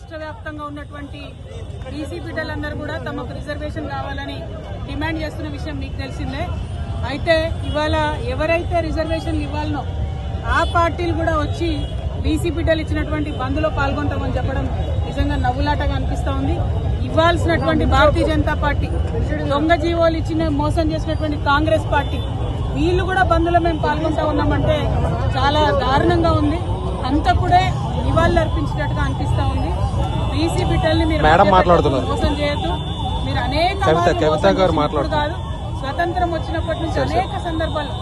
రాష్ట్ర వ్యాప్తంగా ఉన్నటువంటి బీసీ బిడ్డలందరూ కూడా తమకు రిజర్వేషన్ కావాలని డిమాండ్ చేస్తున్న విషయం మీకు తెలిసిందే. అయితే ఇవాళ ఎవరైతే రిజర్వేషన్లు ఇవ్వాలనో ఆ పార్టీలు కూడా వచ్చి బీసీ బిడ్డలు ఇచ్చినటువంటి బంద్లో పాల్గొంటామని చెప్పడం నిజంగా నవ్వులాటగా అనిపిస్తా ఉంది. ఇవ్వాల్సినటువంటి భారతీయ జనతా పార్టీ, దొంగ జీవోలు ఇచ్చిన మోసం చేసినటువంటి కాంగ్రెస్ పార్టీ, వీళ్ళు కూడా బంద్లో మేము పాల్గొంటా ఉన్నామంటే చాలా దారుణంగా ఉంది. అంతకుడే నివాళులు అర్పించినట్టుగా అనిపిస్తా ఉంది. బీసీ బిడ్డల్ని మీరు మోసం చేయొద్దు. మీరు అనేక కాదు, స్వతంత్రం వచ్చినప్పటి నుంచి అనేక సందర్భాల్లో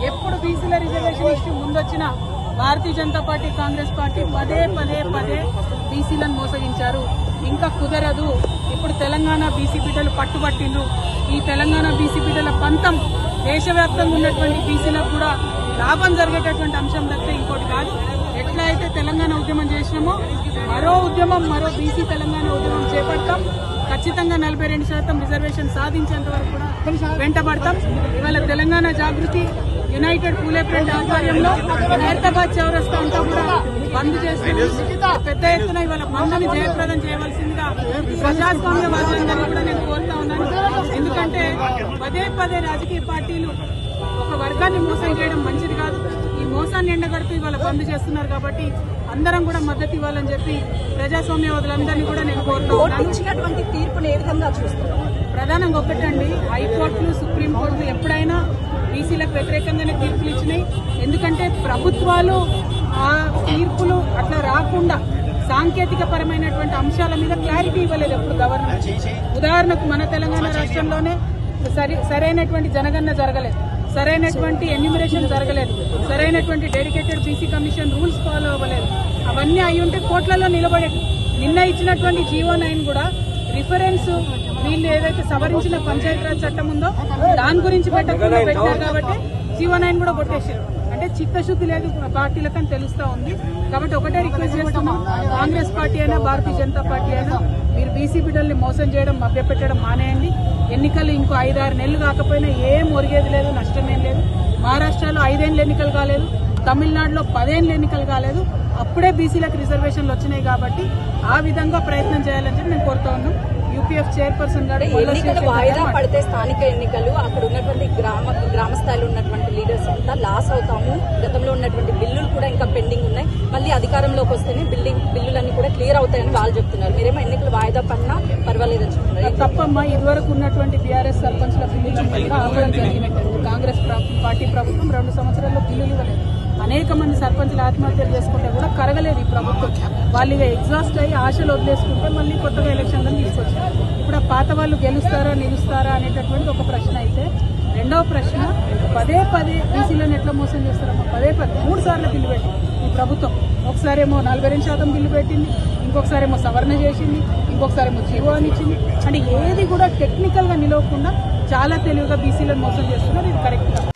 ఎప్పుడు బీసీల reservation issue ముందొచ్చినా Bharatiya Janata party, Congress party పదే పదే పదే బీసీలను మోసగించారు. ఇంకా కుదరదు. ఇప్పుడు తెలంగాణ బీసీ బిడ్డలు పట్టుబట్టిండ్రు. ఈ తెలంగాణ బీసీ బిడ్డల పంతం దేశవ్యాప్తంగా ఉన్నటువంటి బీసీలకు కూడా లాభం జరిగేటటువంటి అంశం తప్పితే ఇంకోటి కాదు. ఎట్లా అయితే తెలంగాణ ఉద్యమం చేసినామో మరో బీసీ తెలంగాణ ఉద్యమం చేపడతాం. ఖచ్చితంగా 42% రిజర్వేషన్ సాధించేంత వరకు కూడా వెంటబడతాం. ఇవాళ తెలంగాణ జాగృతి యునైటెడ్ పూలే ఫ్రంట్ ఆధ్వర్యంలో హైదరాబాద్ చౌరస్తా అంతా కూడా బంద్ చేస్తుంది. పెద్ద ఎత్తున ఇవాళ బంద్ని జయప్రదం చేయవలసిందిగా ప్రజాస్వామ్యవాదులందరినీ కూడా నేను కోరుతా ఉన్నాను. ఎందుకంటే పదే పదే రాజకీయ పార్టీలు ఒక వర్గాన్ని మోసం చేయడం మంచిది కాదు. ఈ మోసాన్ని ఎండగడుతూ ఇవాళ బంద్ చేస్తున్నారు కాబట్టి అందరం కూడా మద్దతు ఇవ్వాలని చెప్పి ప్రజాస్వామ్యవాదులందరినీ కూడా నేను కోరుతా ఉన్నాను. తీర్పును ఏ విధంగా చూస్తారు? ప్రధానంగా ఒకటండి, హైకోర్టులు, సుప్రీంకోర్టులు ఎప్పుడైనా బీసీలకు వ్యతిరేకంగానే తీర్పులు ఇచ్చినాయి. ఎందుకంటే ప్రభుత్వాలు ఆ తీర్పులు అట్లా రాకుండా సాంకేతిక పరమైనటువంటి అంశాల మీద క్లారిటీ ఇవ్వలేదు ఎప్పుడు గవర్నమెంట్. ఉదాహరణకు మన తెలంగాణ రాష్ట్రంలోనే సరైనటువంటి జనగణన జరగలేదు, సరైనటువంటి ఎన్యూమరేషన్ జరగలేదు, సరైనటువంటి dedicated BC commission rules follow అవ్వలేదు. అవన్నీ అయి ఉంటే కోట్లలో నిలబడేది. నిన్న ఇచ్చినటువంటి జీవో9 కూడా రిఫరెన్స్ వీళ్ళు ఏదైతే సవరించిన పంచాయతీరాజ్ చట్టం ఉందో దాని గురించి పెట్టకుండా పెట్టారు కాబట్టి జీవో9 కూడా కొట్టేశారు. అంటే చిత్తశుద్ధి లేదు పార్టీలకని తెలుస్తా ఉంది. కాబట్టి ఒకటే రిక్వెస్ట్ చేస్తున్నాం, కాంగ్రెస్ పార్టీ అయినా భారతీయ జనతా పార్టీ అయినా మీరు బీసీ బిడ్డల్ని మోసం చేయడం, మభ్యపెట్టడం మానేయండి. ఎన్నికలు ఇంకో 5-6 నెలలు కాకపోయినా ఏం ఒరిగేది లేదు, నష్టమేం లేదు. మహారాష్ట్రలో 5 ఏళ్ళు ఎన్నికలు కాలేదు, తమిళనాడులో 10 ఏళ్ళు ఎన్నికలు కాలేదు. అప్పుడే బీసీలకు రిజర్వేషన్లు వచ్చినాయి కాబట్టి ఆ విధంగా ప్రయత్నం చేయాలని చెప్పి నేను కోరుతా ఉన్నాం. యూపీఎఫ్ చైర్పర్సన్ గారు ఎన్నికలు వాయిదా పడితే స్థానిక ఎన్నికలు అక్కడ ఉన్నటువంటి గ్రామ స్థాయిలో ఉన్నటువంటి లీడర్స్ అంతా లాస్ అవుతాము. గతంలో ఉన్నటువంటి బిల్లులు కూడా ఇంకా పెండింగ్ ఉన్నాయి. మళ్ళీ అధికారంలోకి వస్తేనే బిల్లులన్నీ కూడా క్లియర్ అవుతాయని వాళ్ళు చెప్తున్నారు. మీరేమో ఎన్నికలు వాయిదా పడినా పర్వాలేదని చెప్తున్నారు. తప్పమ్మా, ఇదివరకు ఉన్నటువంటి బీఆర్ఎస్ సర్పంచ్ల బిల్లులు ఆపడం జరిగినట్టు కాంగ్రెస్ పార్టీ ప్రభుత్వం 2 సంవత్సరాల్లో బిల్లులు ఇవ్వలేదు. అనేక మంది సర్పంచ్లు ఆత్మహత్యలు చేసుకుంటే కూడా కరగలేదు ఈ ప్రభుత్వం. వాళ్ళు ఇక ఎగ్జాస్ట్ అయ్యి ఆశలు వదిలేసుకుంటే మళ్ళీ కొత్తగా ఎలక్షన్లను తీసుకొచ్చారు. ఇప్పుడు ఆ పాత వాళ్ళు గెలుస్తారా నిలుస్తారా అనేటటువంటి ఒక ప్రశ్న అయితే, రెండవ ప్రశ్న పదే పదే బీసీలను ఎట్లా మోసం చేస్తారమ్మా? పదే 3 సార్లు బిల్లు పెట్టింది ఈ ప్రభుత్వం. ఒకసారేమో 42% బిల్లు పెట్టింది, ఇంకొకసారేమో సవరణ చేసింది, ఇంకొకసారేమో జీవో అని ఇచ్చింది. అంటే ఏది కూడా టెక్నికల్ గా నిలవకుండా చాలా తెలివిగా బీసీలను మోసం చేస్తున్నారు. ఇది కరెక్ట్.